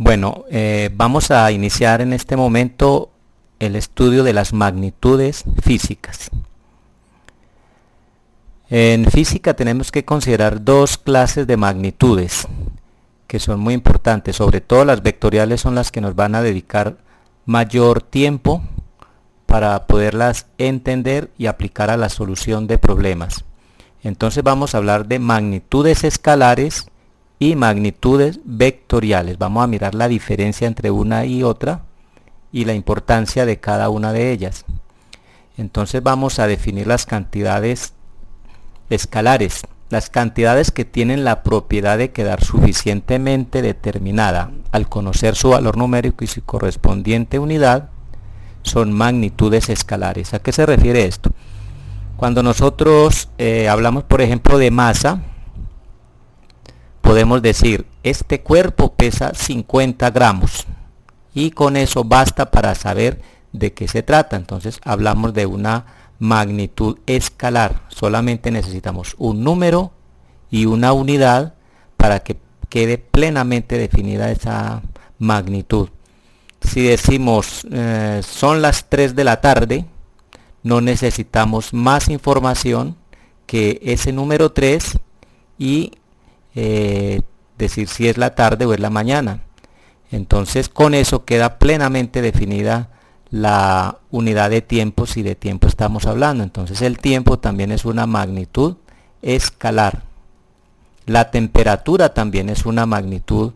Bueno, vamos a iniciar en este momento el estudio de las magnitudes físicas. En física tenemos que considerar dos clases de magnitudes que son muy importantes, sobre todo las vectoriales son las que nos van a dedicar mayor tiempo para poderlas entender y aplicar a la solución de problemas. Entonces vamos a hablar de magnitudes escalares y magnitudes vectoriales. Vamos a mirar la diferencia entre una y otra y la importancia de cada una de ellas. Entonces vamos a definir las cantidades escalares, las cantidades que tienen la propiedad de quedar suficientemente determinada al conocer su valor numérico y su correspondiente unidad, son magnitudes escalares. ¿A qué se refiere esto? Cuando nosotros hablamos, por ejemplo, de masa, podemos decir, este cuerpo pesa 50 gramos y con eso basta para saber de qué se trata. Entonces hablamos de una magnitud escalar. Solamente necesitamos un número y una unidad para que quede plenamente definida esa magnitud. Si decimos son las 3 de la tarde, no necesitamos más información que ese número 3 y decir si es la tarde o es la mañana. Entonces con eso queda plenamente definida la unidad de tiempo, si de tiempo estamos hablando. Entonces el tiempo también es una magnitud escalar. La temperatura también es una magnitud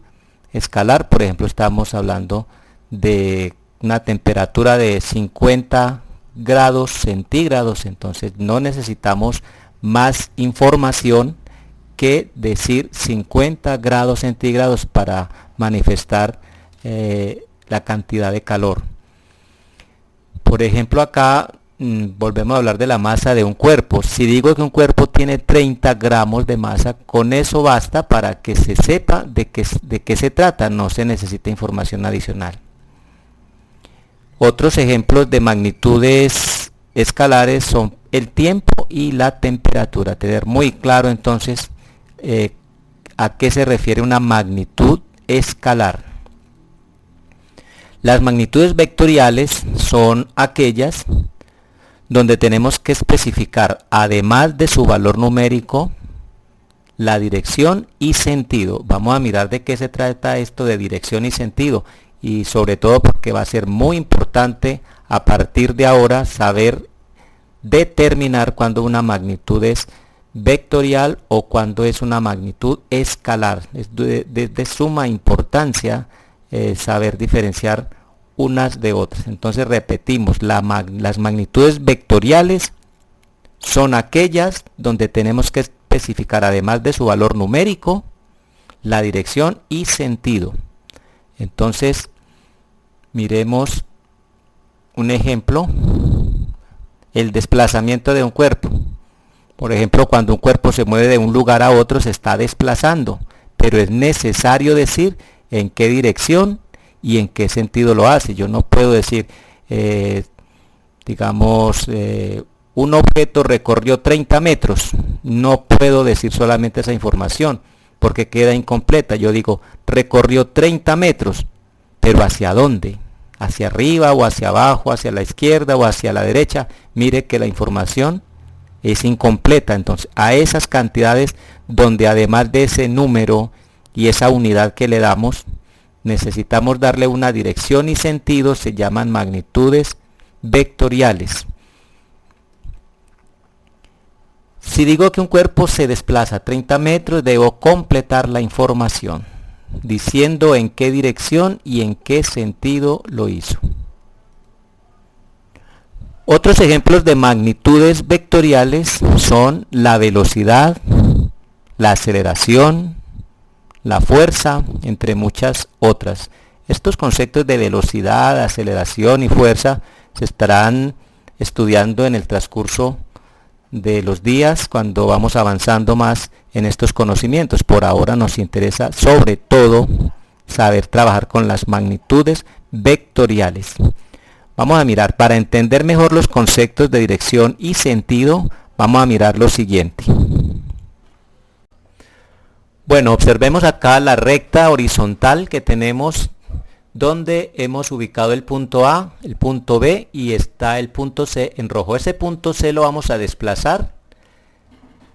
escalar. Por ejemplo, estamos hablando de una temperatura de 50 grados centígrados, entonces no necesitamos más información que decir 50 grados centígrados para manifestar la cantidad de calor. Por ejemplo, acá volvemos a hablar de la masa de un cuerpo. Si digo que un cuerpo tiene 30 gramos de masa, con eso basta para que se sepa de qué se trata, no se necesita información adicional. Otros ejemplos de magnitudes escalares son el tiempo y la temperatura. Tener muy claro entonces a qué se refiere una magnitud escalar. Las magnitudes vectoriales son aquellas donde tenemos que especificar, además de su valor numérico, la dirección y sentido. Vamos a mirar de qué se trata esto de dirección y sentido, y sobre todo porque va a ser muy importante a partir de ahora saber determinar cuándo una magnitud es vectorial o cuándo es una magnitud escalar. Es de suma importancia saber diferenciar unas de otras. Entonces repetimos, las magnitudes vectoriales son aquellas donde tenemos que especificar, además de su valor numérico, la dirección y sentido. Entonces miremos un ejemplo, el desplazamiento de un cuerpo. Por ejemplo, cuando un cuerpo se mueve de un lugar a otro, se está desplazando, pero es necesario decir en qué dirección y en qué sentido lo hace. Yo no puedo decir, digamos, un objeto recorrió 30 metros. No puedo decir solamente esa información porque queda incompleta. Yo digo, recorrió 30 metros, pero ¿hacia dónde? ¿Hacia arriba o hacia abajo, hacia la izquierda o hacia la derecha? Mire que la información es incompleta. Entonces a esas cantidades donde además de ese número y esa unidad que le damos, necesitamos darle una dirección y sentido, se llaman magnitudes vectoriales. Si digo que un cuerpo se desplaza 30 metros, debo completar la información diciendo en qué dirección y en qué sentido lo hizo. Otros ejemplos de magnitudes vectoriales son la velocidad, la aceleración, la fuerza, entre muchas otras. Estos conceptos de velocidad, aceleración y fuerza se estarán estudiando en el transcurso de los días cuando vamos avanzando más en estos conocimientos. Por ahora nos interesa sobre todo saber trabajar con las magnitudes vectoriales. Vamos a mirar, para entender mejor los conceptos de dirección y sentido, vamos a mirar lo siguiente. Bueno, observemos acá la recta horizontal que tenemos, donde hemos ubicado el punto A, el punto B y está el punto C en rojo. Ese punto C lo vamos a desplazar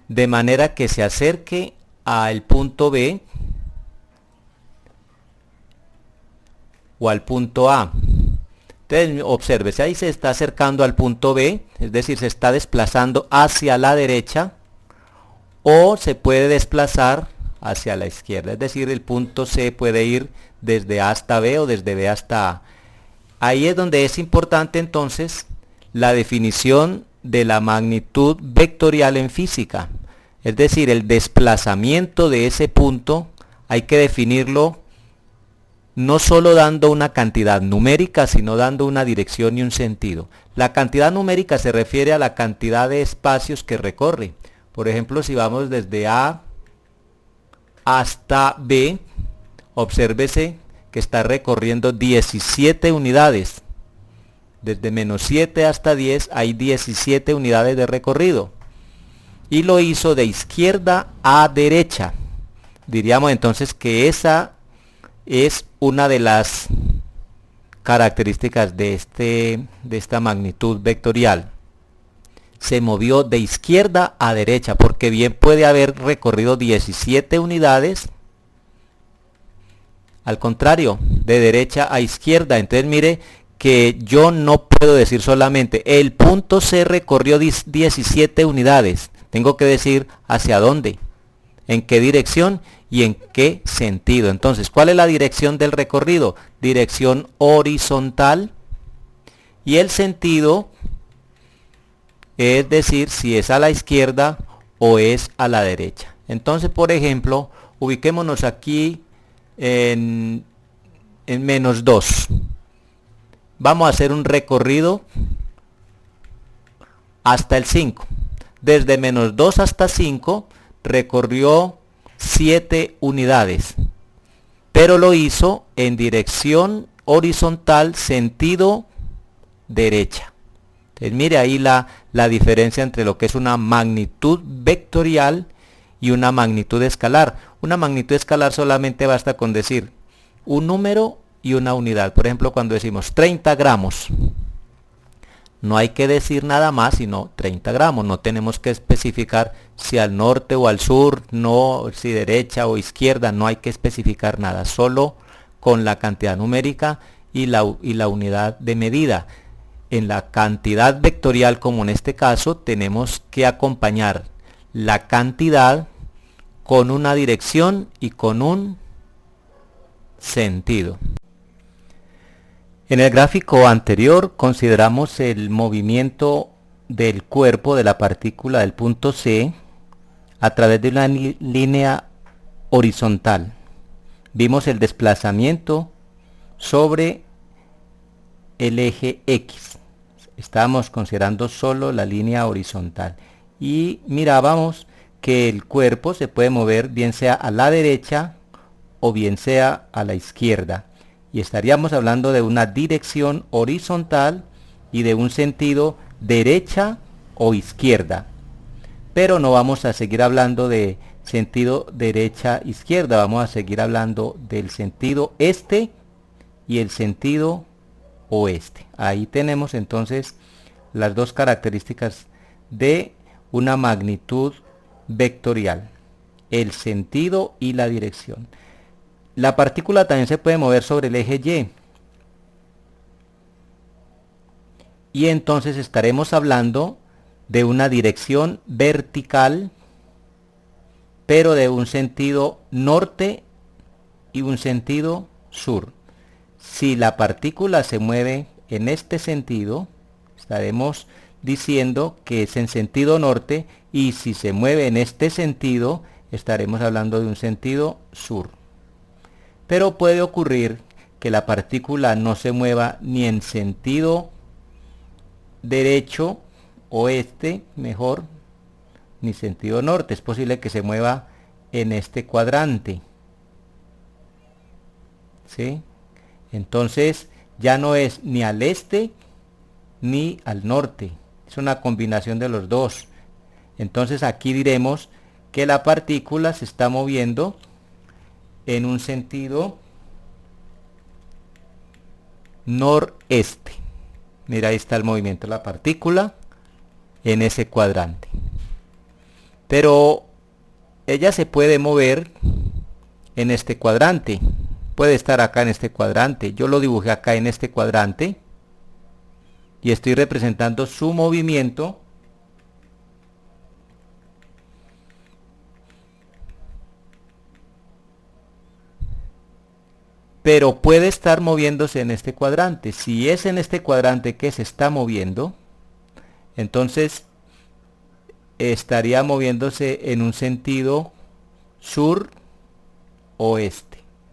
de manera que se acerque al punto B o al punto A. Entonces obsérvese, ahí se está acercando al punto B, es decir, se está desplazando hacia la derecha, o se puede desplazar hacia la izquierda, es decir, el punto C puede ir desde A hasta B o desde B hasta A. Ahí es donde es importante entonces la definición de la magnitud vectorial en física, es decir, el desplazamiento de ese punto hay que definirlo no solo dando una cantidad numérica, sino dando una dirección y un sentido. La cantidad numérica se refiere a la cantidad de espacios que recorre. Por ejemplo, si vamos desde A hasta B, obsérvese que está recorriendo 17 unidades. Desde menos 7 hasta 10 hay 17 unidades de recorrido. Y lo hizo de izquierda a derecha. Diríamos entonces que esa es una de las características de esta magnitud vectorial. Se movió de izquierda a derecha, porque bien puede haber recorrido 17 unidades, al contrario, de derecha a izquierda. Entonces mire que yo no puedo decir solamente el punto C recorrió 17 unidades, tengo que decir hacia dónde, en qué dirección y en qué sentido. Entonces, ¿cuál es la dirección del recorrido? Dirección horizontal, y el sentido, es decir, si es a la izquierda o es a la derecha. Entonces, por ejemplo, ubiquémonos aquí en menos 2. Vamos a hacer un recorrido hasta el 5. Desde menos 2 hasta 5 recorrió 7 unidades, pero lo hizo en dirección horizontal, sentido derecha. Entonces, mire ahí la diferencia entre lo que es una magnitud vectorial y una magnitud escalar. Una magnitud escalar solamente basta con decir un número y una unidad. Por ejemplo, cuando decimos 30 gramos, no hay que decir nada más sino 30 gramos. No tenemos que especificar si al norte o al sur, no, si derecha o izquierda, no hay que especificar nada. Solo con la cantidad numérica y la unidad de medida. En la cantidad vectorial, como en este caso, tenemos que acompañar la cantidad con una dirección y con un sentido. En el gráfico anterior consideramos el movimiento del cuerpo de la partícula del punto C a través de una línea horizontal. Vimos el desplazamiento sobre el eje X. Estábamos considerando solo la línea horizontal y mirábamos que el cuerpo se puede mover bien sea a la derecha o bien sea a la izquierda, y estaríamos hablando de una dirección horizontal y de un sentido derecha o izquierda, pero no vamos a seguir hablando de sentido derecha izquierda, vamos a seguir hablando del sentido este y el sentido oeste. Ahí tenemos entonces las dos características de una magnitud vectorial: el sentido y la dirección. La partícula también se puede mover sobre el eje Y, y entonces estaremos hablando de una dirección vertical, pero de un sentido norte y un sentido sur. Si la partícula se mueve en este sentido, estaremos diciendo que es en sentido norte, y si se mueve en este sentido, estaremos hablando de un sentido sur. Pero puede ocurrir que la partícula no se mueva ni en sentido derecho, oeste, mejor, ni sentido norte. Es posible que se mueva en este cuadrante, ¿sí? Entonces ya no es ni al este ni al norte, es una combinación de los dos. Entonces aquí diremos que la partícula se está moviendo en un sentido noreste. Mira, ahí está el movimiento de la partícula en ese cuadrante. Pero ella se puede mover en este cuadrante. Puede estar acá en este cuadrante. Yo lo dibujé acá en este cuadrante. Y estoy representando su movimiento. Pero puede estar moviéndose en este cuadrante. Si es en este cuadrante que se está moviendo, entonces estaría moviéndose en un sentido sur-oeste.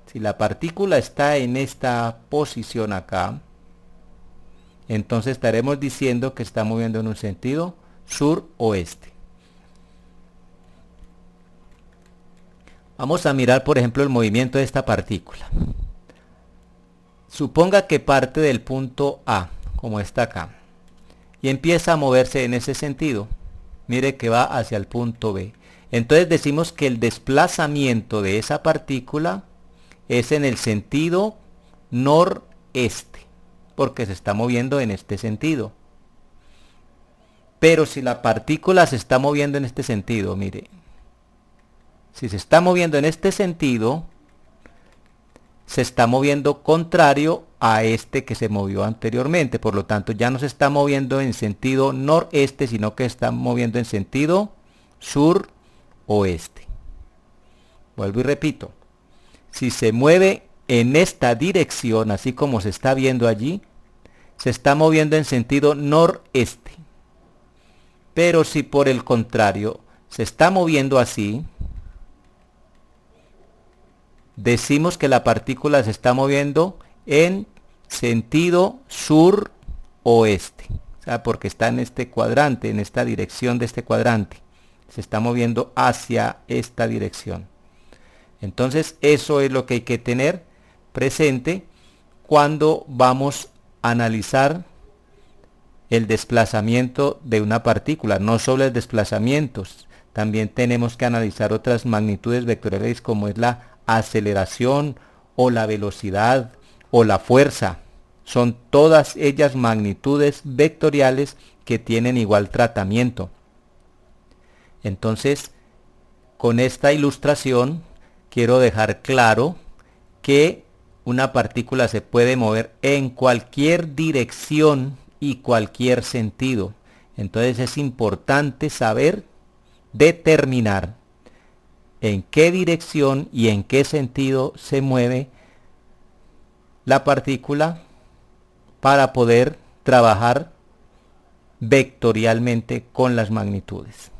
Si la partícula está en esta posición acá, entonces estaremos diciendo que está moviendo en un sentido sur-oeste. Vamos a mirar, por ejemplo, el movimiento de esta partícula. Suponga que parte del punto A, como está acá, y empieza a moverse en ese sentido. Mire que va hacia el punto B. Entonces decimos que el desplazamiento de esa partícula es en el sentido noreste, porque se está moviendo en este sentido. Pero si la partícula se está moviendo en este sentido, mire, si se está moviendo en este sentido, se está moviendo contrario a este que se movió anteriormente. Por lo tanto, ya no se está moviendo en sentido noreste, sino que está moviendo en sentido sur-oeste. Vuelvo y repito. Si se mueve en esta dirección, así como se está viendo allí, se está moviendo en sentido noreste. Pero si por el contrario se está moviendo así, decimos que la partícula se está moviendo en sentido sur-oeste. O sea, porque está en este cuadrante, en esta dirección de este cuadrante. Se está moviendo hacia esta dirección. Entonces, eso es lo que hay que tener presente cuando vamos a analizar el desplazamiento de una partícula. No solo el desplazamiento, también tenemos que analizar otras magnitudes vectoriales como es la aceleración o la velocidad o la fuerza. Son todas ellas magnitudes vectoriales que tienen igual tratamiento. Entonces, con esta ilustración quiero dejar claro que una partícula se puede mover en cualquier dirección y cualquier sentido. Entonces es importante saber determinar en qué dirección y en qué sentido se mueve la partícula para poder trabajar vectorialmente con las magnitudes.